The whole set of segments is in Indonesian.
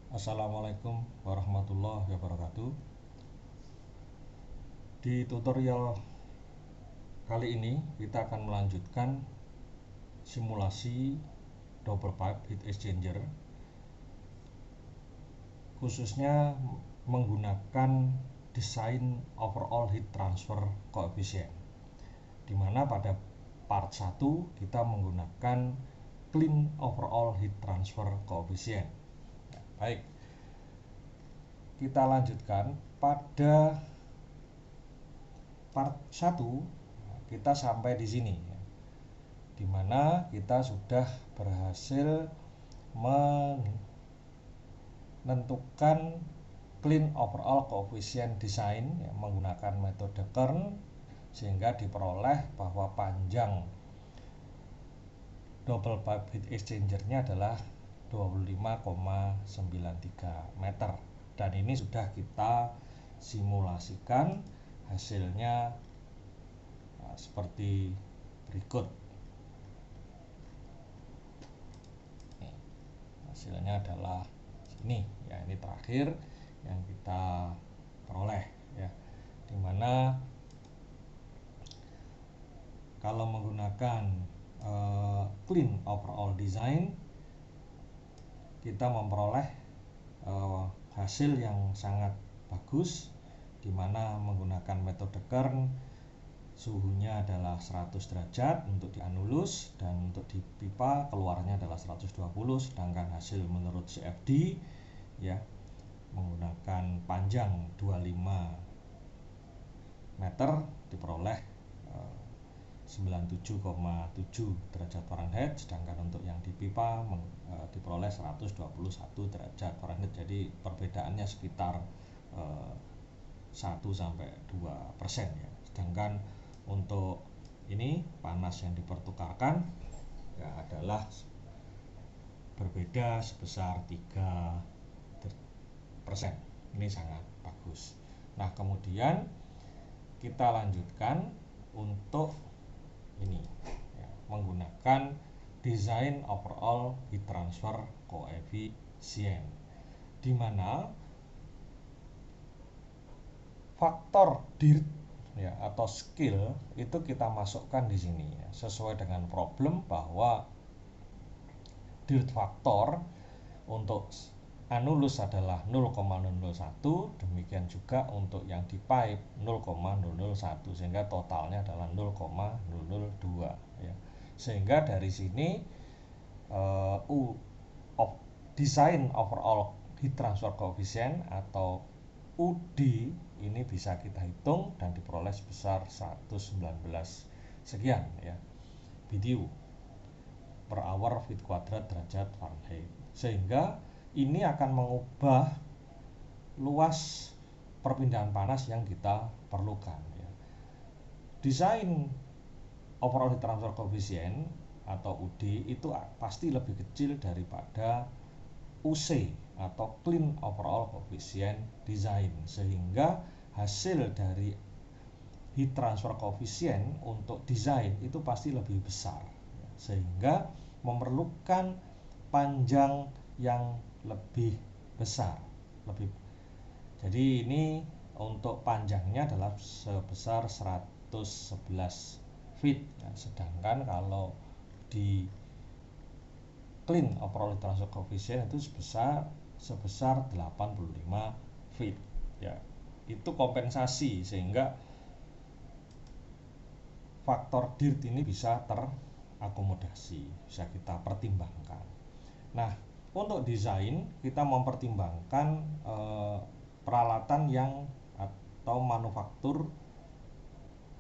Assalamualaikum warahmatullahi wabarakatuh. Di tutorial kali ini kita akan melanjutkan simulasi double pipe heat exchanger, khususnya menggunakan desain overall heat transfer coefficient, di mana pada part 1 kita menggunakan clean overall heat transfer coefficient. Baik, kita lanjutkan pada part 1. Kita sampai di sini, di mana kita sudah berhasil menentukan clean overall coefficient design menggunakan metode Kern, sehingga diperoleh bahwa panjang double pipe heat exchanger-nya adalah 25,93 meter, dan ini sudah kita simulasikan. Hasilnya seperti berikut. Hasilnya adalah ini ya, ini terakhir yang kita peroleh ya, dimana kalau menggunakan clean overall design kita memperoleh hasil yang sangat bagus, dimana menggunakan metode Kern suhunya adalah 100 derajat untuk di anulus, dan untuk di pipa keluarnya adalah 120, sedangkan hasil menurut CFD ya menggunakan panjang 25 meter diperoleh 97,7 derajat Fahrenheit, sedangkan untuk yang di pipa diperoleh 121 derajat Fahrenheit. Jadi perbedaannya sekitar 1-2% ya. Sedangkan untuk ini panas yang dipertukarkan ya adalah berbeda sebesar 3%. Ini sangat bagus. Nah, kemudian kita lanjutkan untuk ini ya, menggunakan desain overall heat transfer coefficient, di mana faktor dirt ya atau skill itu kita masukkan di sini ya, sesuai dengan problem bahwa dirt factor untuk anulus adalah 0,001, demikian juga untuk yang di pipe 0,001, sehingga totalnya adalah 0,002 ya. Sehingga dari sini design overall heat transfer coefficient atau UD ini bisa kita hitung dan diperoleh sebesar 119 sekian ya BTU per hour feet kuadrat derajat Fahrenheit, sehingga ini akan mengubah luas perpindahan panas yang kita perlukan ya. Desain overall heat transfer coefficient atau UD itu pasti lebih kecil daripada UC atau clean overall coefficient design, sehingga hasil dari heat transfer coefficient untuk desain itu pasti lebih besar, sehingga memerlukan panjang yang lebih besar. Jadi ini untuk panjangnya adalah sebesar 111 feet ya, sedangkan kalau di clean overall heat transfer coefficient itu sebesar 85 feet ya. Itu kompensasi sehingga faktor dirt ini bisa terakomodasi, bisa kita pertimbangkan. Nah, untuk desain kita mempertimbangkan peralatan yang atau manufaktur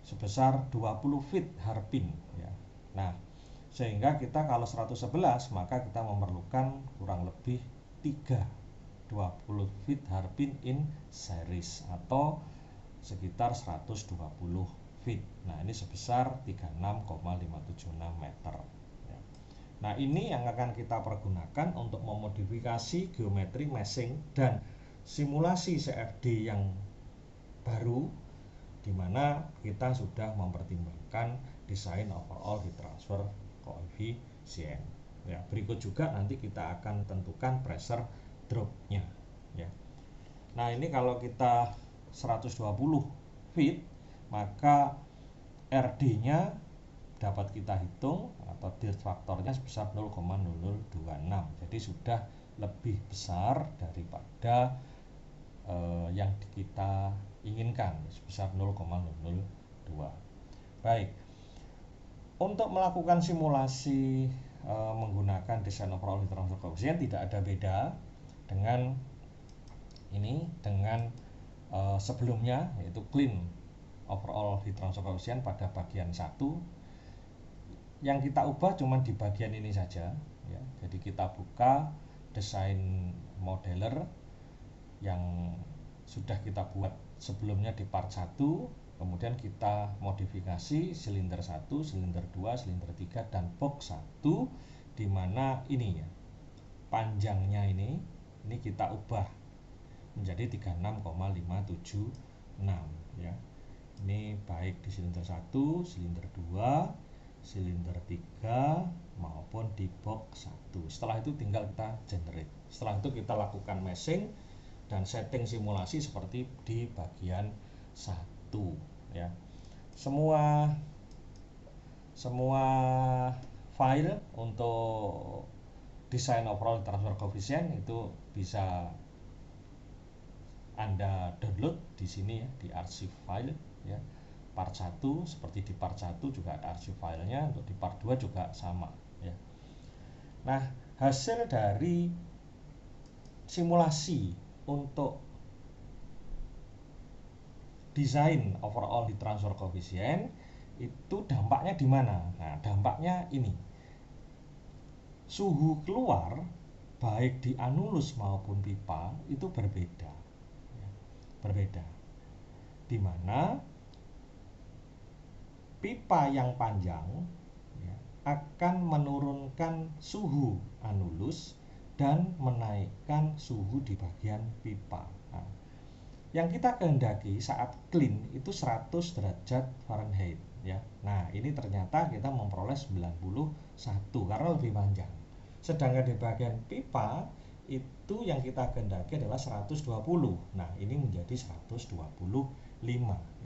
sebesar 20 feet harpin ya. Nah, sehingga kita kalau 111 maka kita memerlukan kurang lebih 20 feet harpin in series atau sekitar 120 feet. Nah, ini sebesar 36,576 meter ya. Nah, ini yang akan kita pergunakan untuk memodifikasi geometri meshing dan simulasi CFD yang baru, di mana kita sudah mempertimbangkan desain overall heat transfer coefficient ya. Berikut juga nanti kita akan tentukan pressure dropnya ya. Nah ini kalau kita 120 feet, maka RD-nya dapat kita hitung atau dirt faktornya sebesar 0,0026. Jadi sudah lebih besar daripada yang kita inginkan sebesar 0,002. Baik, untuk melakukan simulasi menggunakan desain overall heat transfer coefficient tidak ada beda dengan ini, dengan sebelumnya, yaitu clean overall heat transfer coefficient pada bagian 1. Yang kita ubah cuma di bagian ini saja ya. Jadi kita buka desain modeler yang sudah kita buat sebelumnya di part 1, kemudian kita modifikasi silinder 1, silinder 2, silinder 3 dan box 1, di mana ini ya, panjangnya ini kita ubah menjadi 36,576 ya. Ini baik di silinder 1, silinder 2, silinder 3 maupun di box 1. Setelah itu tinggal kita generate. Setelah itu kita lakukan meshing dan setting simulasi seperti di bagian 1 ya. Semua file untuk desain overall transfer coefficient itu bisa Anda download di sini ya, di arsip file ya. Part 1 seperti di part 1 juga ada arsip filenya, untuk di part 2 juga sama ya. Nah, hasil dari simulasi untuk desain overall heat transfer coefficient itu dampaknya di mana? Nah, dampaknya ini. Suhu keluar baik di anulus maupun pipa itu berbeda. Ya, berbeda. Di mana pipa yang panjang ya, akan menurunkan suhu anulus dan menaikkan suhu di bagian pipa. Nah, yang kita kehendaki saat clean itu 100 derajat Fahrenheit ya. Nah, ini ternyata kita memperoleh 91 karena lebih panjang. Sedangkan di bagian pipa itu yang kita kehendaki adalah 120. Nah, ini menjadi 125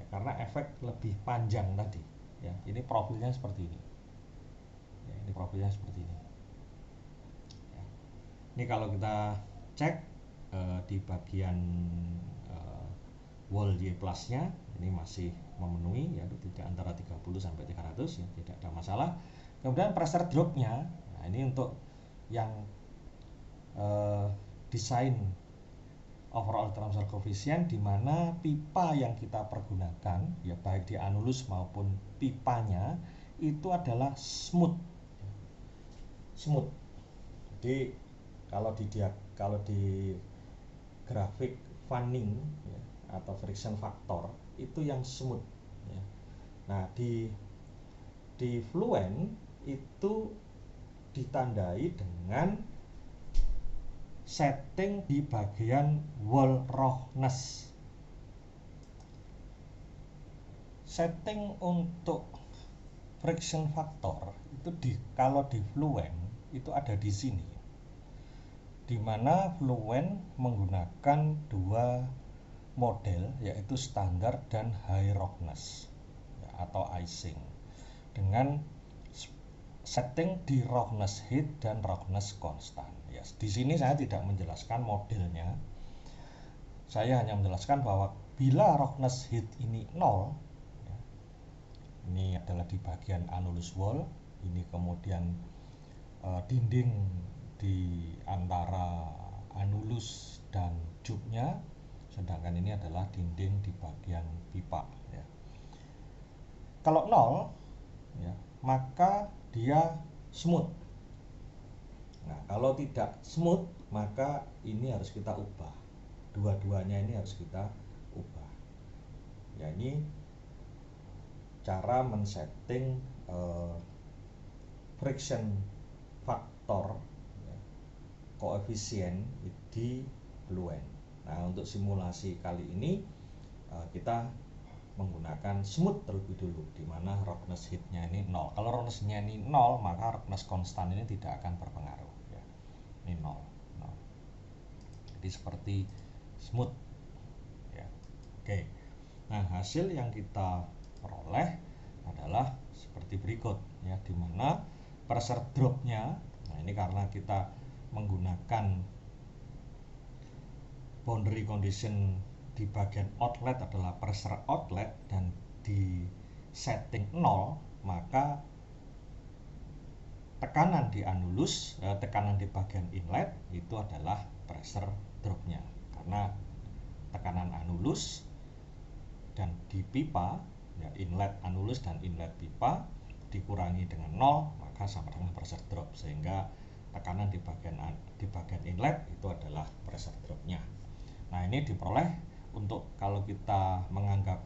ya, karena efek lebih panjang tadi. Ya, ini profilnya seperti ini. Ya, ini profilnya seperti ini. Ya. Ini kalau kita cek di bagian wall Y plusnya ini masih memenuhi ya, tidak antara 30 sampai 300 ya, tidak ada masalah. Kemudian pressure dropnya, nah ini untuk yang desain overall transfer coefficient, di mana pipa yang kita pergunakan ya, baik di anulus maupun pipanya itu adalah smooth. Jadi kalau di grafik fanning ya, atau friction factor itu yang smooth ya. Nah, di fluent itu ditandai dengan setting di bagian wall roughness. Setting untuk friction factor itu kalau di fluent itu ada di sini, di mana fluent menggunakan dua model, yaitu standar dan high roughness ya, atau icing, dengan setting di roughness heat dan roughness constant. Ya, di sini saya tidak menjelaskan modelnya. Saya hanya menjelaskan bahwa bila roughness heat ini 0, ya, ini adalah di bagian anulus wall, ini kemudian dinding di antara anulus dan tube-nya, sedangkan ini adalah dinding di bagian pipa ya. Kalau 0 ya, maka dia smooth. Nah, kalau tidak smooth maka ini harus kita ubah. Dua-duanya ini harus kita ubah. Ya, ini cara men-setting friction factor ya, koefisien di fluent. Nah, untuk simulasi kali ini kita menggunakan smooth terlebih dulu, di mana roughness heat-nya ini 0. Kalau roughness-nya ini 0, maka roughness constant ini tidak akan berpengaruh ya. Ini 0. jadi seperti smooth ya. Oke, nah hasil yang kita peroleh adalah seperti berikut ya, dimana pressure dropnya, nah ini karena kita menggunakan boundary condition di bagian outlet adalah pressure outlet dan di setting 0, maka tekanan di anulus, tekanan di bagian inlet itu adalah pressure dropnya, karena tekanan anulus dan di pipa ya, inlet anulus dan inlet pipa dikurangi dengan 0 maka sama dengan pressure drop, sehingga tekanan di bagian inlet itu adalah pressure dropnya. Nah ini diperoleh untuk kalau kita menganggap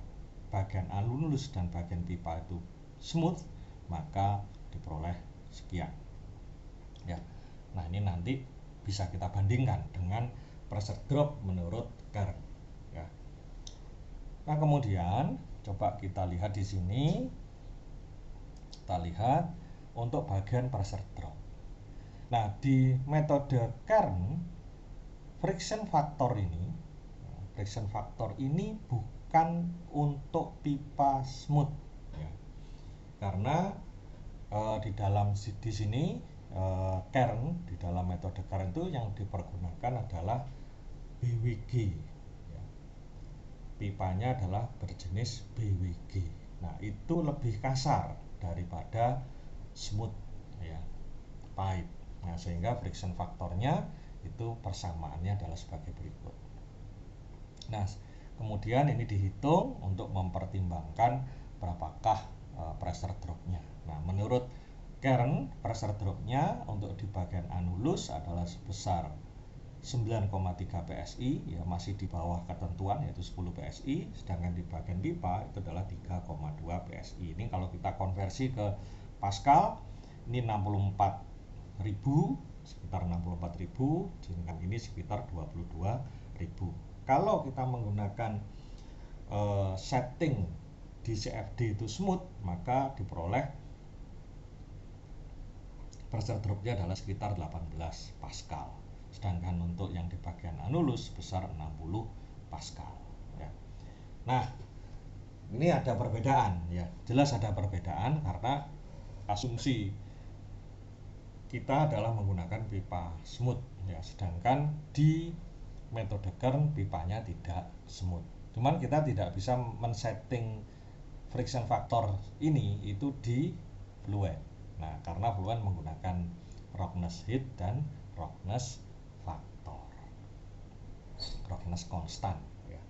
bagian anulus dan bagian pipa itu smooth, maka diperoleh sekian ya. Nah ini nanti bisa kita bandingkan dengan pressure drop menurut Kern ya. Nah kemudian coba kita lihat di sini, kita lihat untuk bagian pressure drop. Nah di metode Kern friction factor ini bukan untuk pipa smooth ya. Karena di sini Kern, di dalam metode Kern itu yang dipergunakan adalah BWG ya. Pipanya adalah berjenis BWG. Nah itu lebih kasar daripada smooth ya, pipe. Nah sehingga friction faktornya itu persamaannya adalah sebagai berikut. Nah kemudian ini dihitung untuk mempertimbangkan berapakah pressure dropnya. Nah menurut Kern pressure dropnya untuk di bagian anulus adalah sebesar 9,3 PSI ya, masih di bawah ketentuan yaitu 10 PSI, sedangkan di bagian pipa itu adalah 3,2 PSI. Ini kalau kita konversi ke Pascal ini 64.000, sekitar 64.000, sedangkan ini sekitar 22.000. Kalau kita menggunakan setting di CFD itu smooth, maka diperoleh pressure dropnya adalah sekitar 18 Pascal, sedangkan untuk yang di bagian anulus sebesar 60 Pascal ya. Nah ini ada perbedaan ya, jelas ada perbedaan karena asumsi kita adalah menggunakan pipa smooth ya, sedangkan di metode Kern pipanya tidak smooth. Cuman kita tidak bisa men-setting friction factor ini itu di fluid. Nah karena fluid menggunakan roughness heat dan roughness factor, roughness constant ya.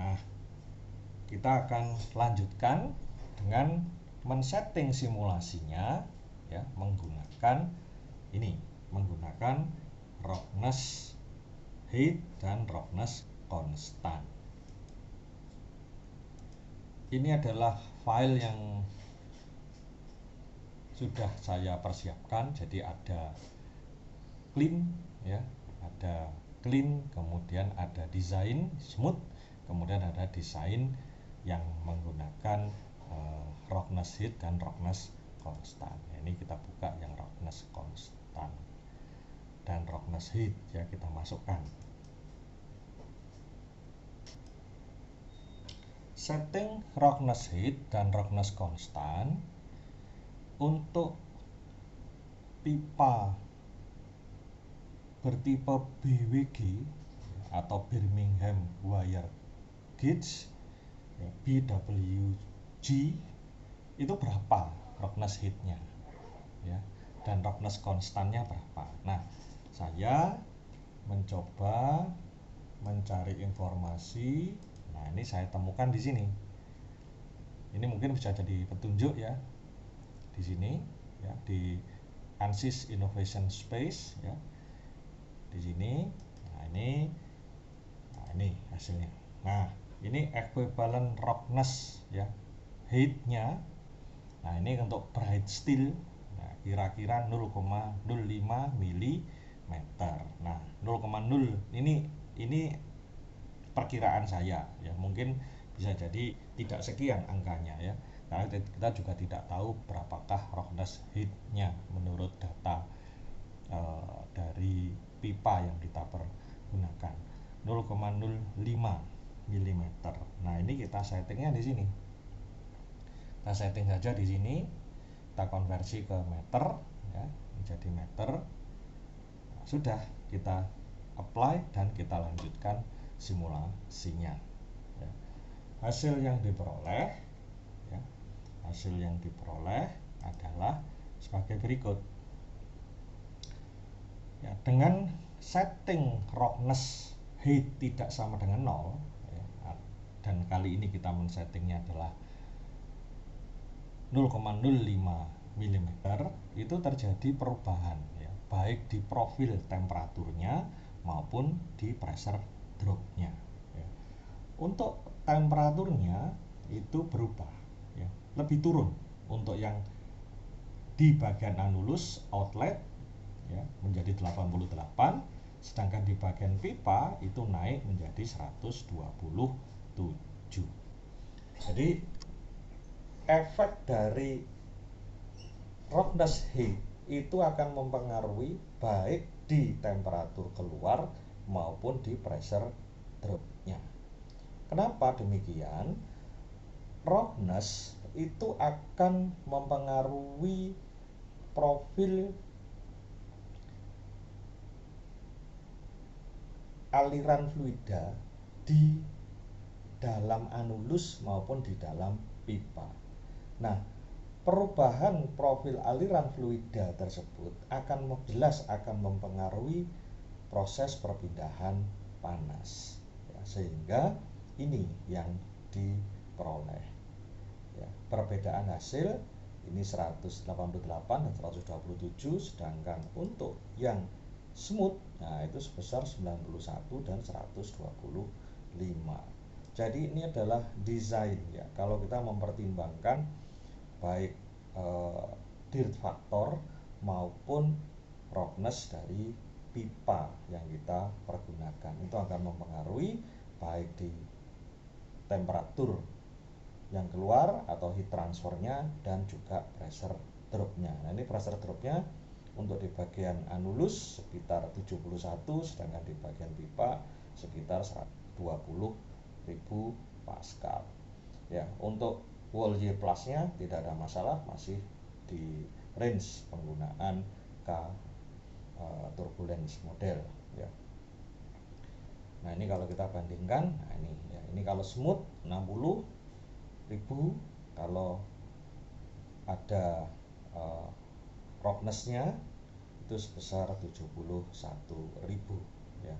Nah kita akan lanjutkan dengan men-setting simulasinya ya, menggunakan roughness heat dan roughness constant. Ini adalah file yang sudah saya persiapkan, jadi ada clean ya, ada clean, kemudian ada desain smooth, kemudian ada desain yang menggunakan roughness heat dan roughness constant. Ini kita buka yang roughness constant dan roughness heat ya, kita masukkan. Setting roughness heat dan roughness constant untuk pipa bertipe BWG atau Birmingham Wire Gauge ya, BWG itu berapa roughness heatnya ya, dan roughness constantnya berapa. Nah saya mencoba mencari informasi. Nah ini saya temukan di sini. Ini mungkin bisa jadi petunjuk ya, di sini ya, di ANSYS Innovation Space ya, di sini. Nah ini hasilnya. Nah ini equivalent roughness ya, heatnya. Nah ini untuk bright steel, nah, kira-kira 0,05 mm. Nah 0,0 ini perkiraan saya ya, mungkin bisa jadi tidak sekian angkanya ya, karena kita juga tidak tahu berapakah roughness heatnya menurut data dari pipa yang kita pergunakan. 0,05 mm. Nah, ini kita settingnya di sini. Kita setting saja di sini. Kita konversi ke meter ya, menjadi meter. Nah, sudah kita apply dan kita lanjutkan simulasinya. Ya. Hasil yang diperoleh adalah sebagai berikut. Ya, dengan setting roughness height tidak sama dengan 0 ya, dan kali ini kita men-settingnya adalah 0,05 mm, itu terjadi perubahan ya, baik di profil temperaturnya maupun di pressure dropnya ya. Untuk temperaturnya itu berubah ya, lebih turun untuk yang di bagian anulus outlet ya, menjadi 88, sedangkan di bagian pipa itu naik menjadi 127. Jadi efek dari roughness height itu akan mempengaruhi baik di temperatur keluar maupun di pressure dropnya. Kenapa demikian? Roughness itu akan mempengaruhi profil aliran fluida di dalam anulus maupun di dalam pipa. Nah, perubahan profil aliran fluida tersebut jelas akan mempengaruhi proses perpindahan panas ya, sehingga ini yang diperoleh ya, perbedaan hasil ini 188 dan 127, sedangkan untuk yang smooth nah itu sebesar 91 dan 125. Jadi ini adalah desain ya, kalau kita mempertimbangkan baik dirt factor maupun roughness dari pipa yang kita pergunakan, itu akan mempengaruhi baik di temperatur yang keluar atau heat transfernya dan juga pressure dropnya. Nah, ini pressure dropnya untuk di bagian anulus sekitar 71, sedangkan di bagian pipa sekitar 120.000 Pascal ya. Untuk wall Y plusnya tidak ada masalah, masih di range penggunaan K turbulence model ya. Nah, ini kalau kita bandingkan, nah ini ya, ini kalau smooth 60.000, kalau ada roughness-nya itu sebesar 71.000 ya.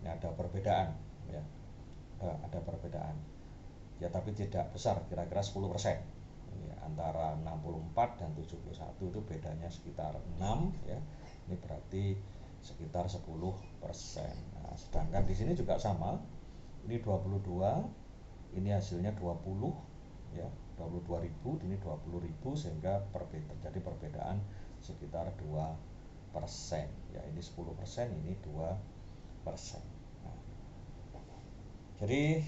Ini ada perbedaan ya. Ada perbedaan ya, tapi tidak besar, kira-kira 10% ini antara 64 dan 71 itu bedanya sekitar 6 ya. Ini berarti sekitar 10%. Nah, sedangkan di sini juga sama, ini 22, ini hasilnya 20 ya, 22.000, ini 20.000, sehingga terjadi perbedaan sekitar 2% ya. Ini 10%, ini 2%. Nah, jadi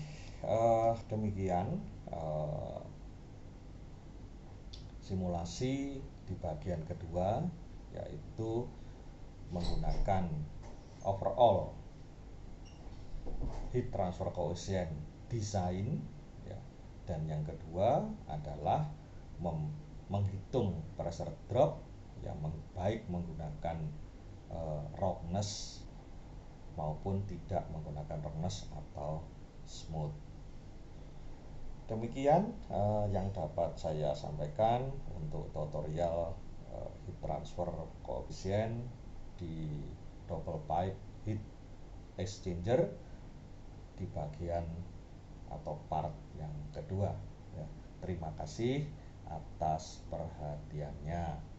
demikian simulasi di bagian kedua, yaitu menggunakan overall heat transfer coefficient design ya. Dan yang kedua adalah menghitung pressure drop yang baik menggunakan roughness maupun tidak menggunakan roughness atau smooth. Demikian yang dapat saya sampaikan untuk tutorial heat transfer coefficient di double pipe heat exchanger di bagian atau part yang kedua ya. Terima kasih atas perhatiannya.